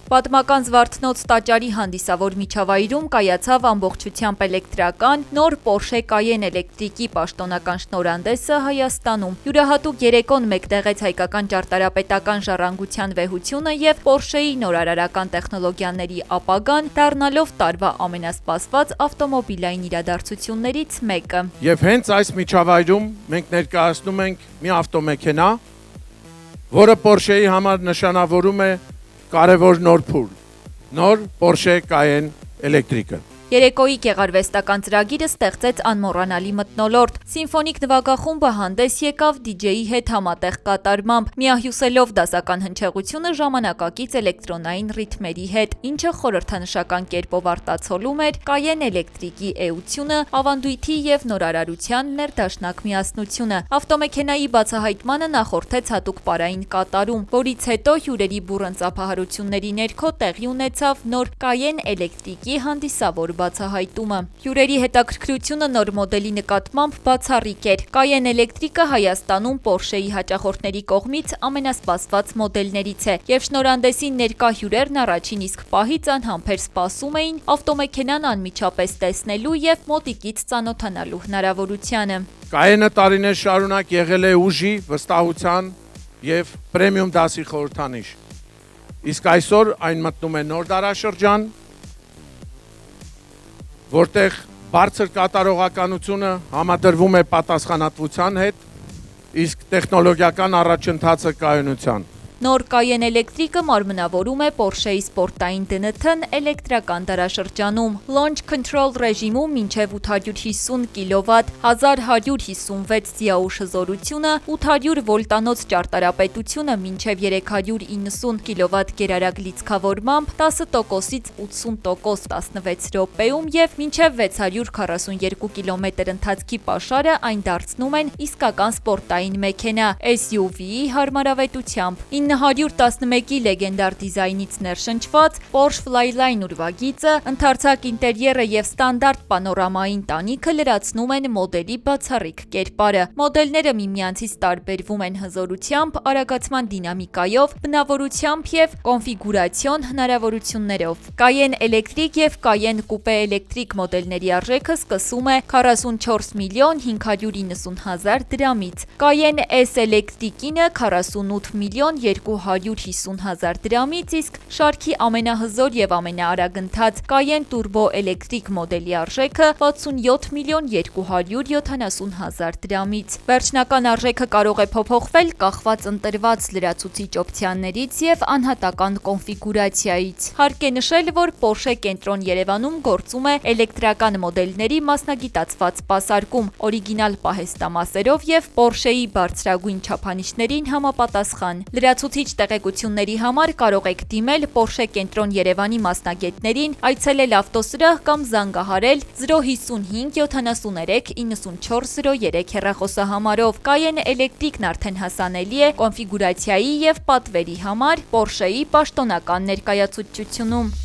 Պատմական Զվարթնոց տաճարի հանդիսավոր միջավայրում կայացավ ամբողջությամբ էլեկտրական նոր Porsche Cayenne էլեկտրիկի պաշտոնական շնորհանդեսը Հայաստանում։ Յուրահատուկ երեկոն մեկտեղեց հայկական ճարտարապետական ժառանգության վեհությունը եւ Porsche-ի նորարարական տեխնոլոգիաների ապագան, դառնալով տարվա ամենասպասված ավտոմոբիլային իրադարձություններից մեկը։ Եվ հենց այս միջավայրում մենք ներկայացնում ենք մի ավտոմեքենա, որը Porsche-ի համար նշանավորում է կարևոր նոր փուլ, նոր Porsche Cayenne էլեկտրիկը։ Երեկոյի գեղարվեստական ծրագիրը ստեղծեց անմոռանալի մթնոլորտ։ Սիմֆոնիկ նվագախումբը հանդես եկավ DJ-ի հետ համատեղ կատարմամբ, միահյուսելով դասական հնչեղությունը ժամանակակից էլեկտրոնային ռիթմերի հետ, ինչը խորհրդանշական կերպով արտացոլում էր Cayenne էլեկտրիկի էությունը, ավանդույթի եւ նորարարության ներդաշնակ միասնությունը։ Ավտոմեքենայի բացահայտմանը նախորդեց հատուկ պարային կատարում, որից հետո հյուրերի բուռն ծափահարությունների ներքո տեղի ունեցավ նոր Cayenne էլեկտրիկի հանդիսավոր բացահայտումը։ Հյուրերի հետաքրքրությունը նոր մոդելի նկատմամբ բացառիկ էր։ Cayenne էլեկտրիկը Հայաստանում Porsche-ի հաճախորդների կողմից ամենասպասված մոդելներից է, եւ շնորհանդեսին ներկա հյուրերն առաջին իսկ պահից անհամբեր սպասում էին ավտոմեքենան անմիջապես տեսնելու եւ մոտիկից ծանոթանալու հնարավորությանը։ Cayenne-ը տարիներ շարունակ եղել է ուժի, վստահության եւ պրեմիում դասի խորհրդանիշ։ Իսկ այսօր այն մտնում է նոր դարաշրջան, որտեղ բարձր կատարողականությունը համադրվում է պատասխանատվության հետ, իսկ տեխնոլոգիական առաջընթացը կայունության։ Նոր Cayenne էլեկտրիկը մարմնավորում է Porsche-ի սպորտային ԴՆԹ-ն էլեկտրական դարաշրջանում։ Launch Control ռեժիմում մինչև 850 կՎտ, 1156 դիաուշ հզորությունը, 800 վոլտանոց ճարտարապետությունը մինչև 390 կՎտ գերարագ լիցքավորմամբ, 10%-ից 80% 16 րոպեում եւ մինչև 642 կմ ընթացքի պաշարը այն դարձնում են իսկական սպորտային մեքենա SUV-ի հարմարավետությամբ։ 911-ի լեգենդար դիզայնից ներշնչված Porsche Flyline ուրվագիծը, ընդարձակ ինտերիերը եւ ստանդարտ պանորամային տանիքը լրացնում են մոդելի բացառիկ կերպարը։ Մոդելները միմյանցից տարբերվում են հզորությամբ, արագացման դինամիկայով, բնավորությամբ եւ կոնֆիգուրացիոն հնարավորություններով։ Cayenne էլեկտրիկ եւ Cayenne Coupe էլեկտրիկ մոդելների արժեքը սկսում է 44 միլիոն 590 հազար դրամից։ Cayenne S էլեկտրիկինը 48 միլիոն 250 հազար դրամից, իսկ շարքի ամենահզոր եւ ամենաարագընթաց Cayenne Turbo էլեկտրիկ մոդելի արժեքը 67 միլիոն 270 հազար դրամից։ Վերջնական արժեքը կարող է փոփոխվել կախված ընտրված լրացուցիչ օպցիաներից եւ անհատական կոնֆիգուրացիայից։ Հարկ է նշել, որ Porsche կենտրոն Երևանում գործում է էլեկտրական մոդելների մասնագիտացված սպասարկում, օրիգինալ պահեստամասերով եւ Porsche-ի բարձրագույն չափանիշներին համապատասխան։ Լրացուցիչ տեղեկությունների համար կարող եք դիմել Porsche կենտրոն Երևանի մասնագետներին, այցելել ավտոսրահ կամ զանգահարել 055 73 9403 հեռախոսահամարով։ Cayenne էլեկտրիկն արդեն հասանելի է կոնֆիգուրացիայի եւ պատվերի համար Porsche-ի պաշտոնական ներկայացուցչությունում։